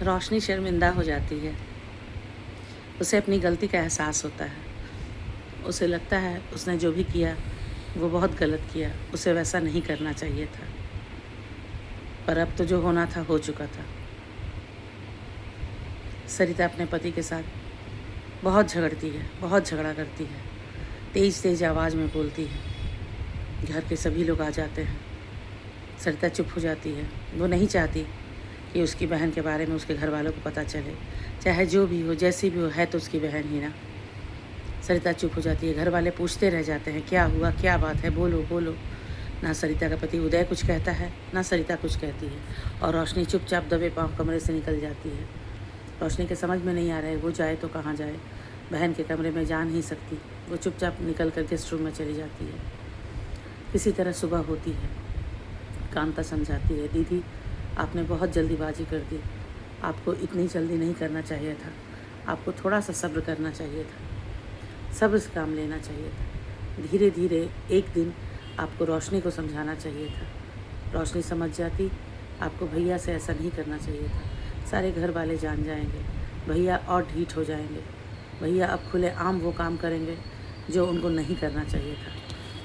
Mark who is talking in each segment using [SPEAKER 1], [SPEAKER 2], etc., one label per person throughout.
[SPEAKER 1] रोशनी शर्मिंदा हो जाती है। उसे अपनी गलती का एहसास होता है। उसे लगता है उसने जो भी किया वो बहुत गलत किया, उसे वैसा नहीं करना चाहिए था, पर अब तो जो होना था हो चुका था। सरिता अपने पति के साथ बहुत झगड़ती है, बहुत झगड़ा करती है, तेज़ तेज़ आवाज़ में बोलती है। घर के सभी लोग आ जाते हैं। सरिता चुप हो जाती है। वो नहीं चाहती कि उसकी बहन के बारे में उसके घर वालों को पता चले, चाहे जो भी हो, जैसी भी हो, है तो उसकी बहन ही ना। सरिता चुप हो जाती है। घर वाले पूछते रह जाते हैं, क्या हुआ, क्या बात है, बोलो बोलो। ना सरिता का पति उदय कुछ कहता है, ना सरिता कुछ कहती है, और रोशनी चुपचाप दबे पाँव कमरे से निकल जाती है। रोशनी के समझ में नहीं आ रहा है वो जाए तो कहाँ जाए। बहन के कमरे में जा नहीं सकती। वो चुपचाप निकल कर गेस्ट रूम में चली जाती है। किसी तरह सुबह होती है। कांता समझाती है, दीदी आपने बहुत जल्दीबाजी कर दी, आपको इतनी जल्दी नहीं करना चाहिए था, आपको थोड़ा सा सब्र करना चाहिए था, सब्र से काम लेना चाहिए था। धीरे धीरे एक दिन आपको रोशनी को समझाना चाहिए था। रोशनी समझ जाती, आपको भैया से ऐसा नहीं करना चाहिए था। सारे घर वाले जान जाएंगे, भैया और ढीठ हो जाएंगे। भैया अब खुले आम वो काम करेंगे जो उनको नहीं करना चाहिए था।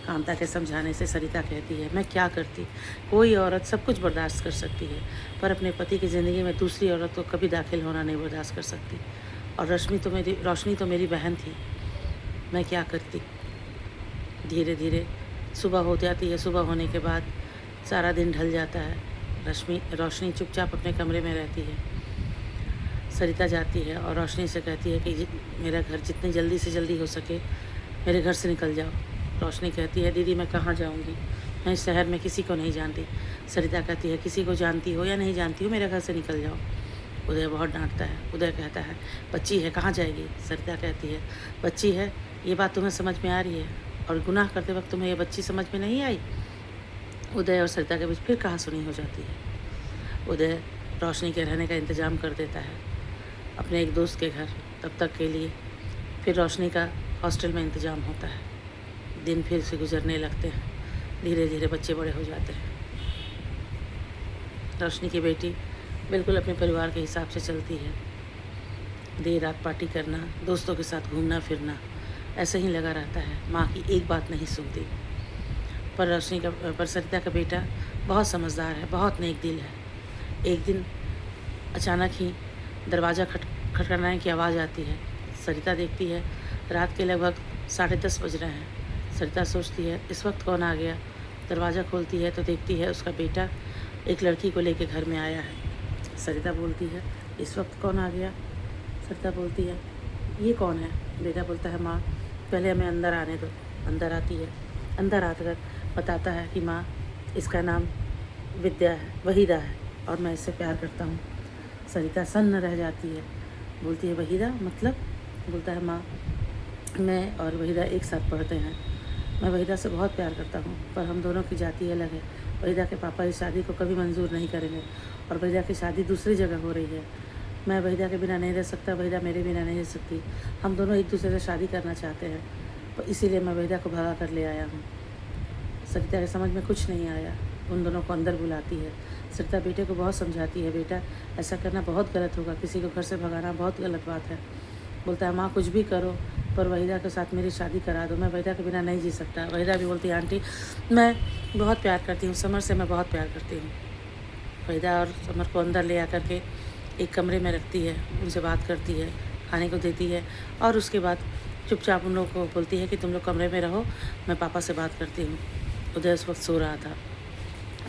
[SPEAKER 1] कांता के समझाने से सरिता कहती है, मैं क्या करती, कोई औरत सब कुछ बर्दाश्त कर सकती है, पर अपने पति की ज़िंदगी में दूसरी औरत को कभी दाखिल होना नहीं बर्दाश्त कर सकती। और रोशनी तो मेरी बहन थी, मैं क्या करती। धीरे धीरे सुबह हो जाती है। सुबह होने के बाद सारा दिन ढल जाता है। रोशनी चुपचाप अपने कमरे में रहती है। सरिता जाती है और रोशनी से कहती है कि मेरा घर जितनी जल्दी से जल्दी हो सके मेरे घर से निकल जाओ। रोशनी कहती है, दीदी मैं कहाँ जाऊँगी, मैं इस शहर में किसी को नहीं जानती। सरिता कहती है, किसी को जानती हो या नहीं जानती हो, मेरे घर से निकल जाओ। उदय बहुत डांटता है। उदय कहता है, बच्ची है, कहाँ जाएगी। सरिता कहती है, बच्ची है, ये बात तुम्हें समझ में आ रही है, और गुनाह करते वक्त तुम्हें ये बच्ची समझ में नहीं आई। उदय और सरिता के बीच फिर कहासुनी हो जाती है। उदय रोशनी के रहने का इंतज़ाम कर देता है अपने एक दोस्त के घर, तब तक के लिए। फिर रोशनी का हॉस्टल में इंतज़ाम होता है। दिन फिर से गुजरने लगते हैं। धीरे धीरे बच्चे बड़े हो जाते हैं। रोशनी की बेटी बिल्कुल अपने परिवार के हिसाब से चलती है। देर रात पार्टी करना, दोस्तों के साथ घूमना फिरना, ऐसे ही लगा रहता है। माँ की एक बात नहीं सुनती। पर सरिता का बेटा बहुत समझदार है, बहुत नेक दिल है। एक दिन अचानक ही दरवाज़ा खटखटाने की आवाज़ आती है। सरिता देखती है, रात के लगभग 10:30 बज रहे हैं। सरिता सोचती है, इस वक्त कौन आ गया। दरवाज़ा खोलती है तो देखती है उसका बेटा एक लड़की को लेकर घर में आया है। सरिता बोलती है, इस वक्त कौन आ गया। सरिता बोलती है, ये कौन है। बेटा बोलता है, माँ पहले हमें अंदर आने दो। अंदर आती है। अंदर आकर बताता है कि माँ इसका नाम विद्या है, वहीदा है, और मैं इससे प्यार करता हूँ। सरिता सन्न रह जाती है। बोलती है, वहीदा मतलब। बोलता है, माँ मैं और वहीदा एक साथ पढ़ते हैं। मैं वहीदा से बहुत प्यार करता हूँ, पर हम दोनों की जाति अलग है। वहीदा के पापा इस शादी को कभी मंजूर नहीं करेंगे, और वहीदा की शादी दूसरी जगह हो रही है। मैं वहीदा के बिना नहीं रह सकता, वहीदा मेरे बिना नहीं रह सकती। हम दोनों एक दूसरे से शादी करना चाहते हैं, तो इसीलिए मैं वहीदा को भगा कर ले आया हूँ। सरिता के समझ में कुछ नहीं आया। उन दोनों को अंदर बुलाती है। सरिता बेटे को बहुत समझाती है, बेटा ऐसा करना बहुत गलत होगा, किसी को घर से भगाना बहुत गलत बात है। बोलता है, माँ कुछ भी करो पर वहीदा के साथ मेरी शादी करा दो, मैं वहीदा के बिना नहीं जी सकता। वहीदा भी बोलती है, आंटी मैं बहुत प्यार करती हूँ, समर से मैं बहुत प्यार करती हूँ। वहीदा और समर को अंदर ले आकर के एक कमरे में रखती है, उनसे बात करती है, खाने को देती है, और उसके बाद चुपचाप उन लोगों को बोलती है कि तुम लोग कमरे में रहो, मैं पापा से बात करती हूँ। उदय उस वक्त सो रहा था।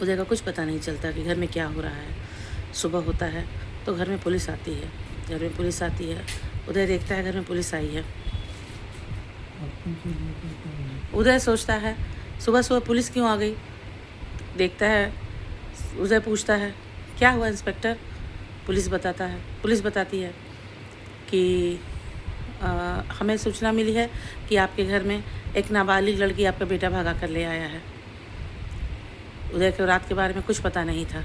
[SPEAKER 1] उदय का कुछ पता नहीं चलता कि घर में क्या हो रहा है। सुबह होता है तो घर में पुलिस आती है। घर में पुलिस आती है। उदय देखता है घर में पुलिस आई है। उदय सोचता है, सुबह सुबह पुलिस क्यों आ गई। देखता है, उदय पूछता है, क्या हुआ इंस्पेक्टर। पुलिस बताती है कि हमें सूचना मिली है कि आपके घर में एक नाबालिग लड़की आपका बेटा भगा कर ले आया है। उदय को रात के बारे में कुछ पता नहीं था।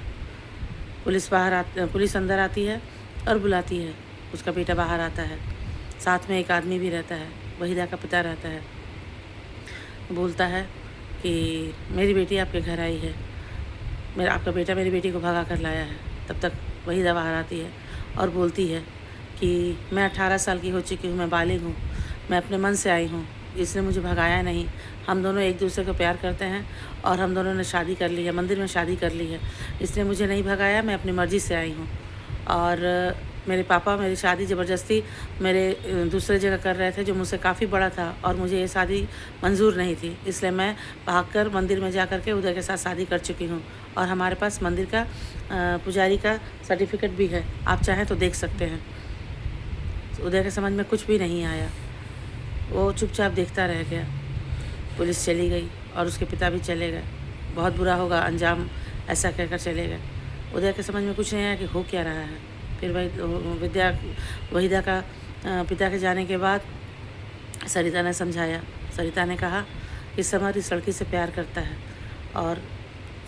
[SPEAKER 1] पुलिस अंदर आती है और बुलाती है। उसका बेटा बाहर आता है, साथ में एक आदमी भी रहता है, वहीदा का पिता रहता है। बोलता है कि मेरी बेटी आपके घर आई है, आपका बेटा मेरी बेटी को भगा कर लाया है। तब तक वहीदा बाहर आती है और बोलती है कि मैं 18 साल की हो चुकी हूँ, मैं बालिग हूँ, मैं अपने मन से आई हूँ, इसने मुझे भगाया नहीं, हम दोनों एक दूसरे को प्यार करते हैं और हम दोनों ने शादी कर ली है, मंदिर में शादी कर ली है, इसने मुझे नहीं भगाया, मैं अपनी मर्ज़ी से आई हूँ। और मेरे पापा मेरी शादी ज़बरदस्ती मेरे दूसरे जगह कर रहे थे जो मुझसे काफ़ी बड़ा था और मुझे ये शादी मंजूर नहीं थी, इसलिए मैं भागकर मंदिर में जा कर के उदय के साथ शादी कर चुकी हूँ। और हमारे पास मंदिर का पुजारी का सर्टिफिकेट भी है, आप चाहें तो देख सकते हैं। उदय के समझ में कुछ भी नहीं आया, वो चुपचाप देखता रह गया। पुलिस चली गई और उसके पिता भी चले गए। बहुत बुरा होगा अंजाम, ऐसा कहकर चले गए। उदय के समझ में कुछ नहीं आया कि हो क्या रहा है। फिर वहीदा का पिता के जाने के बाद सरिता ने समझाया। सरिता ने कहा कि समर इस लड़की से प्यार करता है और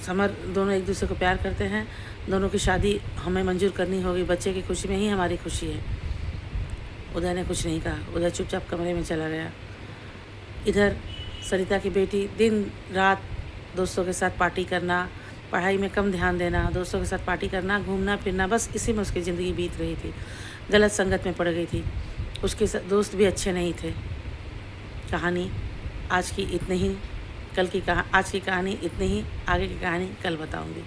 [SPEAKER 1] समर दोनों एक दूसरे को प्यार करते हैं, दोनों की शादी हमें मंजूर करनी होगी, बच्चे की खुशी में ही हमारी खुशी है। उदय ने कुछ नहीं कहा, उदय चुपचाप कमरे में चला गया। इधर सरिता की बेटी दिन रात दोस्तों के साथ पार्टी करना, पढ़ाई में कम ध्यान देना, दोस्तों के साथ पार्टी करना, घूमना फिरना, बस इसी में उसकी ज़िंदगी बीत रही थी। गलत संगत में पड़ गई थी, उसके दोस्त भी अच्छे नहीं थे। कहानी आज की इतनी ही, आज की कहानी इतनी ही, आगे की कहानी कल बताऊंगी।